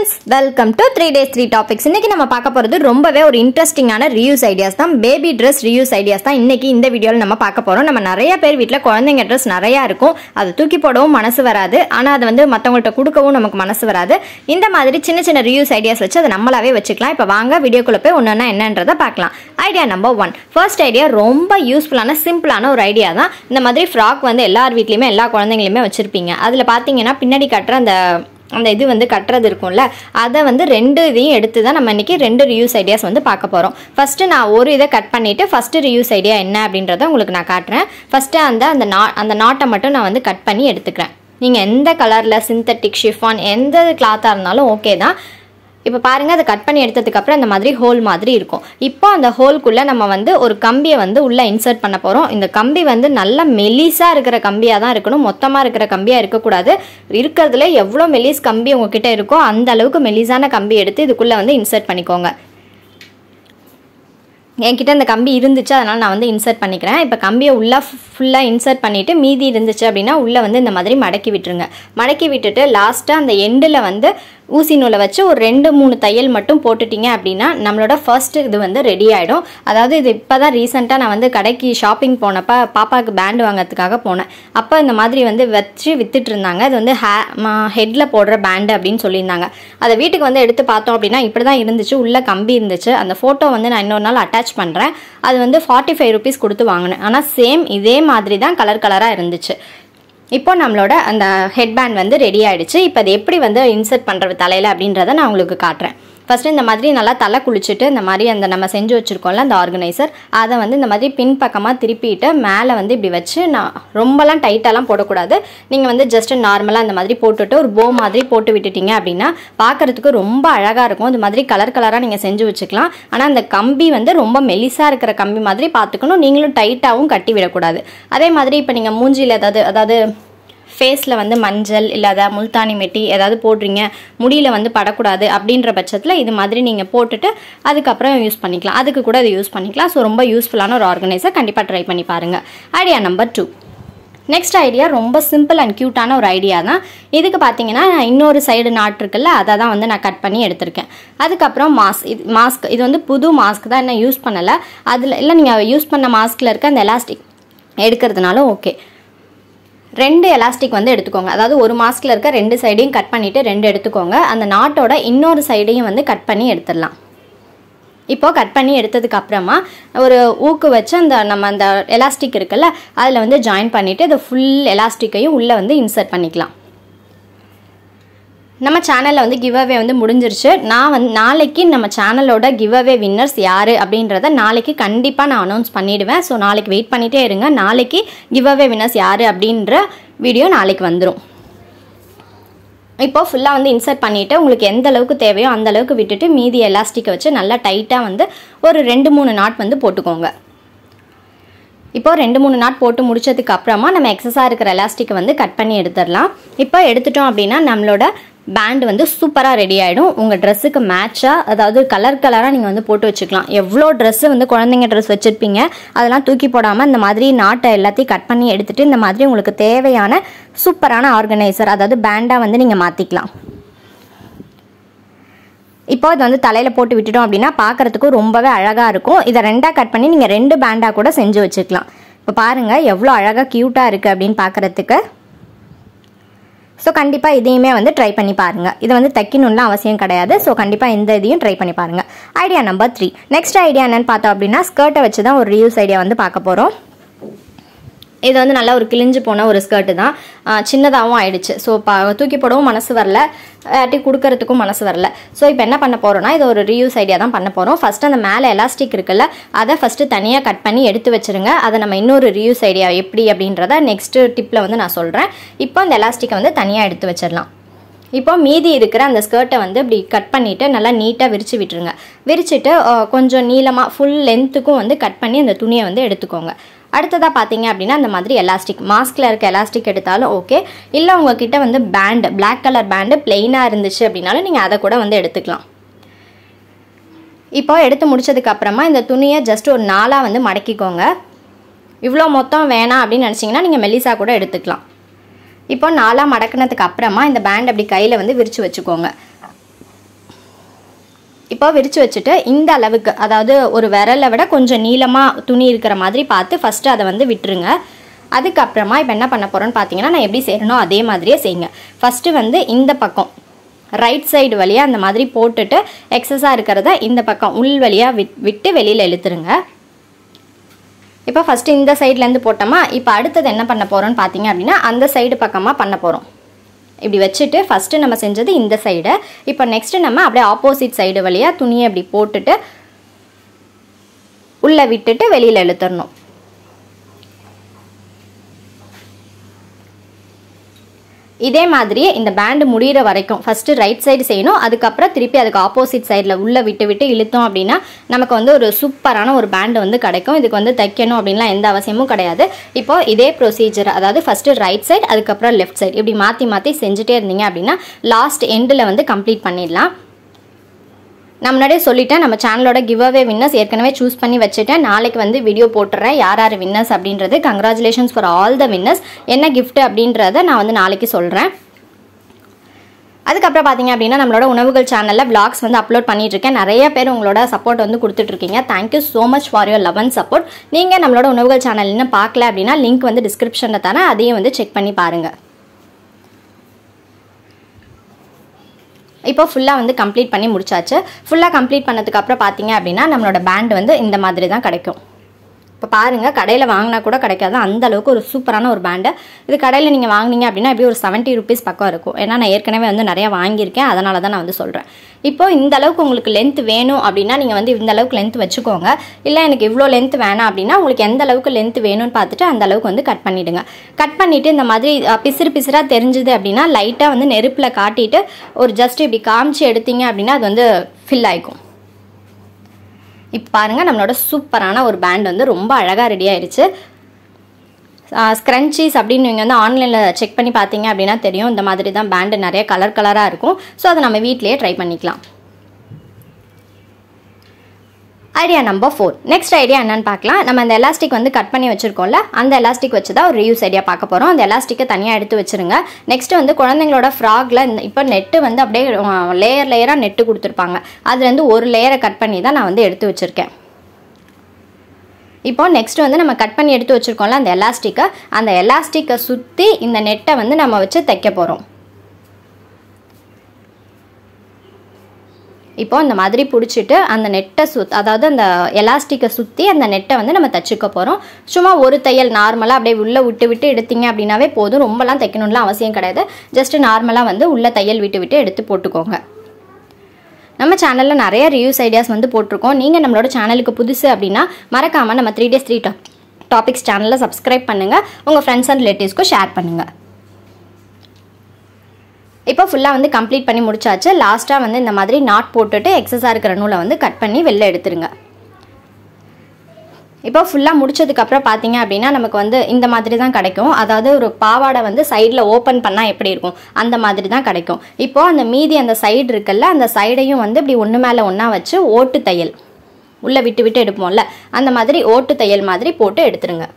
friends, welcome to 3 days 3 topics. இன்னைக்கு நம்ம பார்க்க போறது ரொம்பவே ஒரு இன்ட்ரஸ்டிங்கான reuse ideas தான். பேபி Dress reuse ideas தான் இன்னைக்கு இந்த வீடியோல நம்ம பார்க்க போறோம். நம்ம நிறைய பேர் வீட்ல குழந்தைங்க Dress நிறைய இருக்கும். அது தூக்கி போடவும் மனசு வராது. ஆனா அது வந்து மத்தவங்கள்ட்ட கொடுக்கவும் நமக்கு மனசு வராது. இந்த மாதிரி சின்ன சின்ன reuse ideas வச்சு அதை நம்மளாவே வச்சுக்கலாம். இப்போ வாங்க வீடியோக்குள்ள போய் ஒண்ணா என்னன்றதை பார்க்கலாம். Idea number 1. ஃபர்ஸ்ட் ஐடியா ரொம்ப யூஸ்ஃபுல்லான சிம்பிளான ஒரு ஐடியா தான். இந்த மாதிரி ஃப்ராக் வந்து எல்லார் வீட்லயுமே எல்லா குழந்தைங்களுமே வச்சிருப்பீங்க. அதுல பாத்தீங்கன்னா பின்னாடி கட்டுற அந்த இது வந்து கட்டுறது இருக்கும்ல, அதை வந்து ரெண்டு இதையும் எடுத்து தான் நம்ம இன்னைக்கு ரெண்டு ரியூஸ் ஐடியாஸ் வந்து பார்க்க போகிறோம். ஃபஸ்ட்டு நான் ஒரு இதை கட் பண்ணிவிட்டு ஃபஸ்ட்டு ரியூஸ் ஐடியா என்ன அப்படின்றத உங்களுக்கு நான் காட்டுறேன். ஃபஸ்ட்டு அந்த நாட்டை மட்டும் நான் வந்து கட் பண்ணி எடுத்துக்கிறேன். நீங்கள் எந்த கலரில் சிந்தட்டிக் ஷிஃபான் எந்த கிளாத்தாக இருந்தாலும் ஓகே தான். இப்போ பாருங்கள், அதை கட் பண்ணி எடுத்ததுக்கப்புறம் அந்த மாதிரி ஹோல் மாதிரி இருக்கும். இப்போ அந்த ஹோல்குள்ளே நம்ம வந்து ஒரு கம்பியை வந்து உள்ளே இன்சர்ட் பண்ண போகிறோம். இந்த கம்பி வந்து நல்லா மெலிசாக இருக்கிற கம்பியாக தான் இருக்கணும், மொத்தமாக இருக்கிற கம்பியாக இருக்கக்கூடாது. இருக்கிறதுல எவ்வளோ மெலிஸ் கம்பி உங்ககிட்ட இருக்கோ அந்த அளவுக்கு மெலிசான கம்பி எடுத்து இதுக்குள்ளே வந்து இன்சர்ட் பண்ணிக்கோங்க. என்கிட்ட இந்த கம்பி இருந்துச்சு, அதனால் நான் வந்து இன்சர்ட் பண்ணிக்கிறேன். இப்போ கம்பியை ஃபுல்லாக இன்சர்ட் பண்ணிவிட்டு மீதி இருந்துச்சு அப்படின்னா உள்ளே வந்து இந்த மாதிரி மடக்கி விட்டுருங்க. மடக்கி விட்டுட்டு லாஸ்ட்டாக அந்த எண்டில் வந்து ஊசி நூலை வச்சு ஒரு 2-3 தையல் மட்டும் போட்டுட்டிங்க அப்படின்னா நம்மளோட ஃபர்ஸ்ட் இது வந்து ரெடி ஆகிடும். அதாவது இது இப்போ தான் ரீசெண்டாக நான் வந்து கடைக்கு ஷாப்பிங் போனப்போ பாப்பாவுக்கு பேண்டு வாங்கிறதுக்காக போனேன். அப்போ இந்த மாதிரி வந்து வச்சு வித்துட்டு இருந்தாங்க. அது வந்து ஹெட்டில் போடுற பேண்டு அப்படின்னு சொல்லியிருந்தாங்க. அதை வீட்டுக்கு வந்து எடுத்து பார்த்தோம் அப்படின்னா இப்படி தான் இருந்துச்சு, உள்ளே கம்பி இருந்துச்சு. அந்த ஃபோட்டோ வந்து நான் இன்னொரு நாள் அட்டாச் பண்ணுறேன். அது வந்து 45 rupees கொடுத்து வாங்கினேன். ஆனால் சேம் இதே மாதிரி தான் கலராக இருந்துச்சு. இப்போ நம்மளோட அந்த ஹெட்பேண்ட் வந்து ரெடி ஆகிடுச்சு. இப்போ அது எப்படி வந்து இன்சர்ட் பண்ணுறது தலையில் அப்படின்றத நான் உங்களுக்கு காட்டுறேன். ஃபஸ்ட்டு இந்த மாதிரி நல்லா தலை குளிச்சுட்டு இந்த மாதிரி அந்த நம்ம செஞ்சு வச்சுருக்கோம்ல அந்த ஆர்கனைசர், அதை வந்து இந்த மாதிரி பின்பக்கமாக திருப்பிட்டு மேலே வந்து இப்படி வச்சு, நான் ரொம்பலாம் டைட்டாலாம் போடக்கூடாது. நீங்கள் வந்து ஜஸ்ட் நார்மலாக இந்த மாதிரி போட்டுட்டு ஒரு போ மாதிரி போட்டு விட்டுட்டீங்க அப்படின்னா பார்க்குறதுக்கு ரொம்ப அழகாக இருக்கும். இது மாதிரி கலராக நீங்கள் செஞ்சு வச்சுக்கலாம். ஆனால் அந்த கம்பி வந்து ரொம்ப மெலிசாக இருக்கிற கம்பி மாதிரி பார்த்துக்கணும். நீங்களும் டைட்டாகவும் கட்டி விடக்கூடாது. அதே மாதிரி இப்போ நீங்கள் மூஞ்சியில் அதாவது ஃபேஸில் வந்து மஞ்சள் இல்லாத முல்தானி மெட்டி ஏதாவது போடுறீங்க, முடியில் வந்து படக்கூடாது அப்படின்ற பட்சத்தில் இது மாதிரி நீங்கள் போட்டுட்டு அதுக்கப்புறம் யூஸ் பண்ணிக்கலாம். அதுக்கு கூட இது யூஸ் பண்ணிக்கலாம். ஸோ ரொம்ப யூஸ்ஃபுல்லான ஒரு ஆர்கனைசர், கண்டிப்பாக ட்ரை பண்ணி பாருங்கள். Idea number 2. நெக்ஸ்ட் ஐடியா ரொம்ப சிம்பிள் அண்ட் க்யூட்டான ஒரு ஐடியா தான். இதுக்கு பார்த்தீங்கன்னா இன்னொரு சைடு நாட் இருக்குல்ல, அதை தான் வந்து நான் கட் பண்ணி எடுத்திருக்கேன். அதுக்கப்புறம் மாஸ்க் இது வந்து புது மாஸ்க் தான், என்ன யூஸ் பண்ணலை. அதில் இல்லை, நீங்கள் யூஸ் பண்ண மாஸ்கில் இருக்க அந்த எலாஸ்டிக் எடுக்கிறதுனாலும் ஓகே. 2 எலாஸ்டிக் வந்து எடுத்துக்கோங்க. அதாவது ஒரு மாஸ்கில் இருக்க 2 சைடையும் கட் பண்ணிவிட்டு 2 எடுத்துக்கோங்க. அந்த நாட்டோட இன்னொரு சைடையும் வந்து கட் பண்ணி எடுத்துடலாம். இப்போது கட் பண்ணி எடுத்ததுக்கு அப்புறமா ஒரு ஊக்கு வச்சு அந்த எலாஸ்டிக் இருக்குல்ல, அதில் வந்து ஜாயின் பண்ணிவிட்டு இந்த ஃபுல் எலாஸ்டிக்கையும் உள்ளே வந்து இன்சர்ட் பண்ணிக்கலாம். நம்ம சேனலில் வந்து கிவ் அவே வந்து முடிஞ்சிருச்சு. நான் வந்து நாளைக்கு நம்ம சேனலோட கிவ் அவே வின்னர்ஸ் யார் அப்படின்றத நாளைக்கு கண்டிப்பாக நான் அனௌன்ஸ் பண்ணிவிடுவேன். ஸோ நாளைக்கு வெயிட் பண்ணிகிட்டே இருங்க. நாளைக்கு கிவ் அவே வின்னர்ஸ் யார் அப்படின்ற வீடியோ நாளைக்கு வந்துடும். இப்போ ஃபுல்லாக வந்து இன்சர்ட் பண்ணிவிட்டு உங்களுக்கு எந்த அளவுக்கு தேவையோ அந்த அளவுக்கு விட்டுட்டு மீதி எலாஸ்டிக்கை வச்சு நல்லா டைட்டாக வந்து ஒரு 2-3 நாட் வந்து போட்டுக்கோங்க. இப்போ 2-3 நாட் போட்டு முடிச்சதுக்கு அப்புறமா நம்ம எக்ஸஸாக இருக்கிற எலாஸ்டிக்கை வந்து கட் பண்ணி எடுத்துடலாம். இப்போ எடுத்துட்டோம் அப்படின்னா நம்மளோட பேண்ட் வந்து சூப்பராக ரெடி ஆகிடும். உங்கள் ட்ரெஸ்ஸுக்கு மேட்சாக, அதாவது கலராக நீங்கள் வந்து போட்டு வச்சுக்கலாம். எவ்வளோ ட்ரெஸ்ஸு வந்து குழந்தைங்க ட்ரெஸ் வச்சுருப்பீங்க, அதெல்லாம் தூக்கி போடாமல் இந்த மாதிரி நாட்டை எல்லாத்தையும் கட் பண்ணி எடுத்துகிட்டு இந்த மாதிரி உங்களுக்கு தேவையான சூப்பரான ஆர்கனைசர், அதாவது பேண்டாக வந்து நீங்கள் மாற்றிக்கலாம். இப்போ இது வந்து தலையில் போட்டு விட்டுட்டோம் அப்படின்னா பார்க்குறதுக்கும் ரொம்பவே அழகாக இருக்கும். இதை 2ஆக கட் பண்ணி நீங்கள் 2 பேண்டாக கூட செஞ்சு வச்சுக்கலாம். இப்போ பாருங்கள் எவ்வளோ அழகாக க்யூட்டாக இருக்குது அப்படின்னு பார்க்குறதுக்கு. ஸோ கண்டிப்பாக இதையுமே வந்து ட்ரை பண்ணி பாருங்கள். இது வந்து தைக்கணும்லாம் அவசியம் கிடையாது. ஸோ கண்டிப்பாக இந்த இதையும் ட்ரை பண்ணி பாருங்கள். Idea number 3. நெக்ஸ்ட் ஐடியா என்னென்னு பார்த்தோம் அப்படின்னா ஸ்கர்ட்டை வச்சு தான் ஒரு ரியூஸ் ஐடியா வந்து பார்க்க போகிறோம். இது வந்து நல்லா ஒரு கிழிஞ்சு போன ஒரு ஸ்கர்ட்டு தான், சின்னதாகவும் ஆயிடுச்சு. ஸோ தூக்கி போடவும் மனசு வரல, கொடுக்கறதுக்கும் மனசு வரல. ஸோ இப்போ என்ன பண்ண போகிறோம்னா இது ஒரு ரீயூஸ் ஐடியா தான் பண்ண போகிறோம். ஃபஸ்ட்டு அந்த மேலே எலாஸ்டிக் இருக்குல்ல, அதை ஃபஸ்ட்டு தனியாக கட் பண்ணி எடுத்து வச்சுருங்க. அதை நம்ம இன்னொரு ரீயூஸ் ஐடியா எப்படி அப்படின்றத நெக்ஸ்ட்டு டிப்பில் வந்து நான் சொல்கிறேன். இப்போ அந்த எலாஸ்டிக்கை வந்து தனியாக எடுத்து வச்சிடலாம். இப்போ மீதி இருக்கிற அந்த ஸ்கர்ட்டை வந்து இப்படி கட் பண்ணிவிட்டு நல்லா நீட்டாக விரித்து விட்டுருங்க. விரிச்சிட்டு கொஞ்சம் நீளமாக ஃபுல் லென்த்துக்கும் வந்து கட் பண்ணி அந்த துணியை வந்து எடுத்துக்கோங்க. அடுத்ததாக பார்த்தீங்க அப்படின்னா அந்த மாதிரி எலாஸ்டிக், மாஸ்கில் இருக்க எலாஸ்டிக் எடுத்தாலும் ஓகே. இல்லை உங்ககிட்ட வந்து பேண்டு, பிளாக் கலர் பேண்டு பிளெயினாக இருந்துச்சு அப்படின்னாலும் நீங்கள் அதை கூட வந்து எடுத்துக்கலாம். இப்போ எடுத்து முடிச்சதுக்கப்புறமா இந்த துணியை ஜஸ்ட் ஒரு 4ஆக வந்து மடக்கிக்கோங்க. இவ்வளோ மொத்தம் வேணாம் அப்படின்னு நினச்சிங்கன்னா நீங்கள் மெல்லிசா கூட எடுத்துக்கலாம். இப்போ 4ஆக மடக்கினதுக்கு அப்புறமா இந்த பேண்ட் அப்படி கையில் வந்து விரித்து வச்சுக்கோங்க. இப்போ விரிச்சு வச்சுட்டு இந்த அளவுக்கு, அதாவது ஒரு விரலை விட கொஞ்சம் நீளமாக துணி இருக்கிற மாதிரி பார்த்து ஃபஸ்ட்டு அதை வந்து விட்டுருங்க. அதுக்கப்புறமா இப்போ என்ன பண்ண போகிறோன்னு பார்த்தீங்கன்னா, நான் எப்படி செய்யணும் அதே மாதிரியே செய்யுங்க. ஃபஸ்ட்டு வந்து இந்த பக்கம் ரைட் சைடு வழியாக அந்த மாதிரி போட்டுட்டு எக்ஸஸாக இருக்கிறத இந்த பக்கம் உள் வழியாக விட்டு வெளியில் இழுத்துருங்க. இப்போ ஃபஸ்ட்டு இந்த சைட்லேருந்து போட்டோமா, இப்போ அடுத்தது என்ன பண்ண போகிறோன்னு பார்த்தீங்க அப்படின்னா அந்த சைடு பக்கமாக பண்ண போகிறோம். இப்படி வச்சுட்டு ஃபஸ்ட்டு நம்ம செஞ்சது இந்த சைடு. இப்போ நெக்ஸ்ட்டு நம்ம அப்படியே ஆப்போசிட் சைடு வழியாக துணியை இப்படி போட்டுட்டு உள்ளே விட்டுட்டு வெளியில் இழுத்துடணும். இதே மாதிரியே இந்த பேண்டு முடிகிற வரைக்கும் ஃபஸ்ட்டு ரைட் சைடு செய்யணும். அதுக்கப்புறம் திருப்பி அதுக்கு ஆப்போசிட் சைடில் உள்ளே விட்டு இழுத்தோம் அப்படின்னா நமக்கு வந்து ஒரு சூப்பரான ஒரு பேண்டு வந்து கிடைக்கும். இதுக்கு வந்து தைக்கணும் அப்படின்லாம் எந்த அவசியமும் கிடையாது. இப்போது இதே ப்ரொசீஜர், அதாவது ஃபஸ்ட்டு ரைட் சைடு அதுக்கப்புறம் லெஃப்ட் சைடு இப்படி மாற்றி செஞ்சுட்டே இருந்தீங்க அப்படின்னா லாஸ்ட் எண்டில் வந்து கம்ப்ளீட் பண்ணிடலாம். நான் முன்னாடியே சொல்லிட்டேன், நம்ம சேனலோட கிவ் அவே வின்னர்ஸ் ஏற்கனவே சூஸ் பண்ணி வச்சுட்டேன். நாளைக்கு வந்து வீடியோ போட்டுறேன் யார் யார் வின்னர்ஸ் அப்படின்றது. Congratulations for all the winners. என்ன கிஃப்ட் அப்படின்றத நான் வந்து நாளைக்கு சொல்கிறேன். அதுக்கப்புறம் பார்த்தீங்க அப்படின்னா நம்மளோட உணவுகள் சேனலில் விளாக்ஸ் வந்து அப்லோட் பண்ணிட்டு இருக்கேன். நிறைய பேர் உங்களோட சப்போர்ட் வந்து கொடுத்துட்ருக்கீங்க. Thank you so much for your love and support. நீங்கள் நம்மளோட உணவுகள் சேனல் இன்னும் பார்க்கல அப்படின்னா லிங்க் வந்து டிஸ்கிரிப்ஷனில் தரேன், அதையும் வந்து செக் பண்ணி பாருங்கள். இப்போ ஃபுல்லாக வந்து கம்ப்ளீட் பண்ணி முடிச்சாச்சு. ஃபுல்லாக கம்ப்ளீட் பண்ணதுக்கப்புறம் பார்த்தீங்க அப்படின்னா நம்மளோட பேண்ட் வந்து இந்த மாதிரி தான் கிடைக்கும். இப்போ பாருங்கள், கடையில் வாங்கினா கூட கிடைக்காது அந்த அளவுக்கு ஒரு சூப்பரான ஒரு பேண்டு. இது கடையில் நீங்கள் வாங்கினீங்க அப்படின்னா எப்படி ஒரு 70 rupees பக்கம் இருக்கும். ஏன்னா நான் ஏற்கனவே வந்து நிறையா வாங்கியிருக்கேன், அதனால தான் நான் வந்து சொல்கிறேன். இப்போது இந்த அளவுக்கு உங்களுக்கு லென்த் வேணும் அப்படின்னா நீங்கள் வந்து இந்த அளவுக்கு லென்த் வச்சுக்கோங்க. இல்லை எனக்கு இவ்வளோ லென்த் வேணாம் அப்படின்னா உங்களுக்கு எந்த அளவுக்கு லென்த் வேணும்னு பார்த்துட்டு அந்த அளவுக்கு வந்து கட் பண்ணிவிடுங்க. கட் பண்ணிவிட்டு இந்த மாதிரி பிசுறாக தெரிஞ்சுது அப்படின்னா லைட்டாக வந்து நெருப்பில் காட்டிட்டு ஒரு ஜஸ்ட் இப்படி காமிச்சு எடுத்தீங்க அப்படின்னா அது வந்து ஃபில் ஆகிக்கும். இப்போ பாருங்கள், நம்மளோட சூப்பரான ஒரு பேண்ட் வந்து ரொம்ப அழகாக ரெடி ஆயிடுச்சு. ஸ்க்ரன்ச்சீஸ் அப்படின்னு நீங்கள் வந்து ஆன்லைனில் செக் பண்ணி பார்த்தீங்க அப்படின்னா தெரியும். இந்த மாதிரி தான் பேண்டு நிறைய கலராக இருக்கும். ஸோ அதை நம்ம வீட்டிலேயே ட்ரை பண்ணிக்கலாம். Idea number 4. நெக்ஸ்ட் ஐடியா என்னன்னு பார்க்கலாம். நம்ம அந்த எலாஸ்டிக் வந்து கட் பண்ணி வச்சுருக்கோம்ல, அந்த எலாஸ்டிக் வச்சு தான் ஒரு ரீயூஸ் ஐடியா பார்க்க போகிறோம். அந்த எலாஸ்டிக்கை தனியாக எடுத்து வச்சுருங்க. நெக்ஸ்ட் வந்து குழந்தைங்களோட ஃப்ராகில் இப்போ நெட்டு வந்து அப்படியே லேயராக நெட்டு கொடுத்துருப்பாங்க. அதுலேருந்து ஒரு லேயரை கட் பண்ணி தான் நான் வந்து எடுத்து வச்சுருக்கேன். இப்போ நெக்ஸ்ட் வந்து நம்ம கட் பண்ணி எடுத்து வச்சுருக்கோம்ல அந்த எலாஸ்டிக்கை சுற்றி இந்த நெட்டை வந்து நம்ம வச்சு தைக்க போகிறோம். இப்போ இந்த மாதிரி பிடிச்சிட்டு அந்த நெட்டை அதாவது அந்த எலாஸ்டிக்கை சுற்றி அந்த நெட்டை வந்து நம்ம தைச்சிக்க போகிறோம். சும்மா ஒரு தையல் நார்மலாக அப்படியே உள்ளே விட்டு எடுத்தீங்க அப்படின்னாவே போதும். ரொம்பலாம் தைக்கணும்லாம் அவசியம் கிடையாது. ஜஸ்ட் நார்மலாக வந்து உள்ளே தையல் விட்டு எடுத்து போட்டுக்கோங்க. நம்ம சேனலில் நிறைய ரிவ்யூஸ் ஐடியாஸ் வந்து போட்டிருக்கோம். நீங்கள் நம்மளோட சேனலுக்கு புதுசு அப்படின்னா மறக்காமல் நம்ம 3 days 3 டாபிக்ஸ் சேனலில் சப்ஸ்கிரைப் பண்ணுங்கள். உங்கள் ஃப்ரெண்ட்ஸ் அண்ட் ரிலேட்டிவ்ஸ்க்கும் ஷேர் பண்ணுங்கள். இப்போ ஃபுல்லாக வந்து கம்ப்ளீட் பண்ணி முடிச்சாச்சு. லாஸ்ட்டாக வந்து இந்த மாதிரி நாட் போட்டுட்டு எக்ஸஸாக இருக்கிற நூலை வந்து கட் பண்ணி வெளில எடுத்துருங்க. இப்போ ஃபுல்லாக முடிச்சதுக்கப்புறம் பார்த்தீங்க அப்படின்னா நமக்கு வந்து இந்த மாதிரி தான் கிடைக்கும். அதாவது ஒரு பாவாடை வந்து சைடில் ஓப்பன் பண்ணால் எப்படி இருக்கும் அந்த மாதிரி தான் கிடைக்கும். இப்போது அந்த மீதி அந்த சைடு இருக்குல்ல, அந்த சைடையும் வந்து இப்படி ஒன்று மேலே ஒன்றா வச்சு ஓட்டு தையல் உள்ளே விட்டு எடுப்போம்ல, அந்த மாதிரி ஓட்டு தையல் மாதிரி போட்டு எடுத்துருங்க.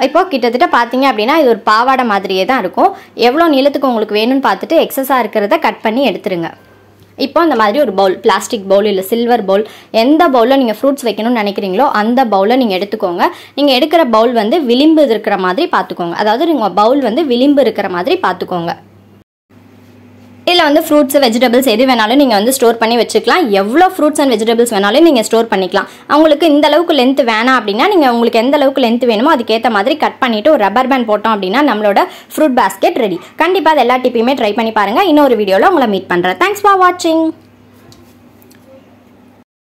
இப்போ கிட்டத்தட்ட பார்த்தீங்க அப்படின்னா இது ஒரு பாவாடை மாதிரியே தான் இருக்கும். எவ்வளோ நீளத்துக்கு உங்களுக்கு வேணும்னு பார்த்துட்டு எக்ஸஸாக இருக்கிறத கட் பண்ணி எடுத்துருங்க. இப்போ இந்த மாதிரி ஒரு பவுல், பிளாஸ்டிக் பவுல் இல்லை சில்வர் பவுல், எந்த பவுலில் நீங்கள் ஃப்ரூட்ஸ் வைக்கணும்னு நினைக்கிறீங்களோ அந்த பவுலை நீங்கள் எடுத்துக்கோங்க. நீங்கள் எடுக்கிற பவுல் வந்து விளிம்பு இருக்கிற மாதிரி பார்த்துக்கோங்க. அதாவது நீங்கள் பவுல் வந்து விளிம்பு இருக்கிற மாதிரி பார்த்துக்கோங்க. இதில் வந்து ஃப்ரூட்ஸ் வெஜிடபிள்ஸ் எது வேணாலும் நீங்கள் வந்து ஸ்டோர் பண்ணி வச்சுக்கலாம். எவ்வளோ ஃப்ரூட்ஸ் அண்ட் வெஜிடபிள்ஸ் வேணாலும் நீங்கள் ஸ்டோர் பண்ணிக்கலாம். உங்களுக்கு இந்த அளவுக்கு லென்த் வேணாம் அப்படின்னா நீங்கள் உங்களுக்கு எந்த அளவுக்கு லென்த் வேணுமோ அதுக்கேற்ற மாதிரி கட் பண்ணிவிட்டு ஒரு ரப்பர் பேண்ட் போட்டோம் அப்படின்னா நம்மளோட ஃப்ரூட் பேஸ்கெட் ரெடி. கண்டிப்பாக அது எல்லா டிப்பையுமே ட்ரை பண்ணி பாருங்கள். இன்னொரு வீடியோவில் உங்களை மீட் பண்ணுறேன். தேங்க்ஸ் ஃபார் வாட்சிங்.